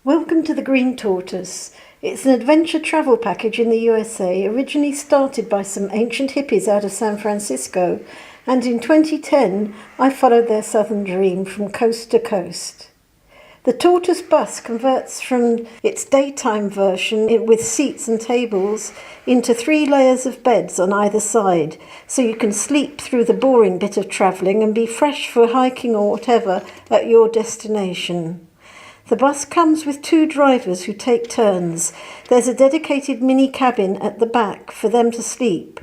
Welcome to the Green Tortoise. It's an adventure travel package in the USA, originally started by some ancient hippies out of San Francisco, and in 2010 I followed their southern dream from coast to coast. The Tortoise bus converts from its daytime version with seats and tables into 3 layers of beds on either side, so you can sleep through the boring bit of travelling and be fresh for hiking or whatever at your destination. The bus comes with 2 drivers who take turns. There's a dedicated mini cabin at the back for them to sleep.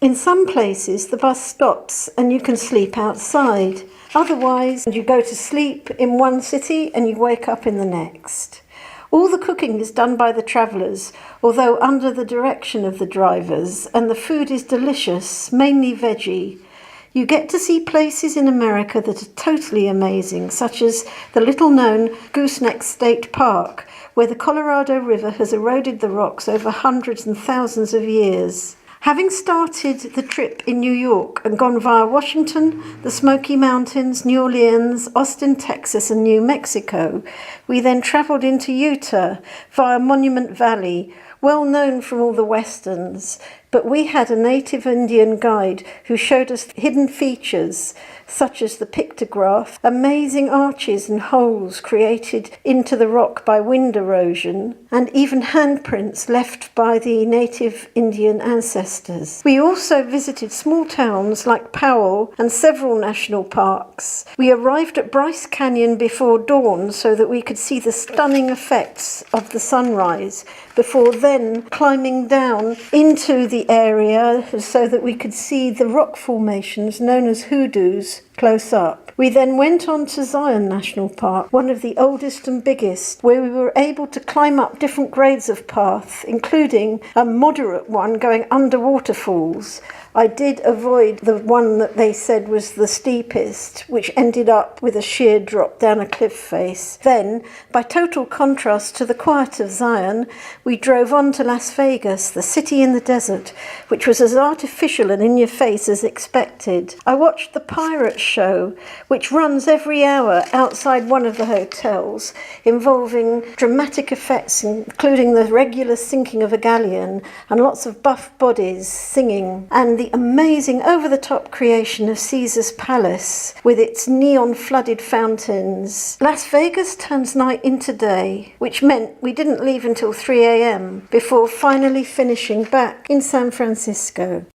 In some places, the bus stops and you can sleep outside. Otherwise, you go to sleep in one city and you wake up in the next. All the cooking is done by the travellers, although under the direction of the drivers, and the food is delicious, mainly veggie. You get to see places in America that are totally amazing, such as the little-known Gooseneck State Park, where the Colorado River has eroded the rocks over hundreds and thousands of years. Having started the trip in New York and gone via Washington, the Smoky Mountains, New Orleans, Austin, Texas, and New Mexico, we then travelled into Utah via Monument Valley, well known from all the westerns, but we had a native Indian guide who showed us hidden features such as the pictograph, amazing arches and holes created into the rock by wind erosion, and even handprints left by the native Indian ancestors. We also visited small towns like Powell and several national parks. We arrived at Bryce Canyon before dawn so that we could see the stunning effects of the sunrise, before then climbing down into the area so that we could see the rock formations known as hoodoos close up. We then went on to Zion National Park, one of the oldest and biggest, where we were able to climb up different grades of path, including a moderate one going under waterfalls. I did avoid the one that they said was the steepest, which ended up with a sheer drop down a cliff face. Then, by total contrast to the quiet of Zion, we drove on to Las Vegas, the city in the desert, which was as artificial and in your face as expected. I watched the Pirate Show, which runs every hour outside one of the hotels, involving dramatic effects, including the regular sinking of a galleon and lots of buff bodies singing, and the amazing over-the-top creation of Caesar's Palace with its neon-flooded fountains. Las Vegas turns night into day, which meant we didn't leave until 3 a.m. before finally finishing back in San Francisco.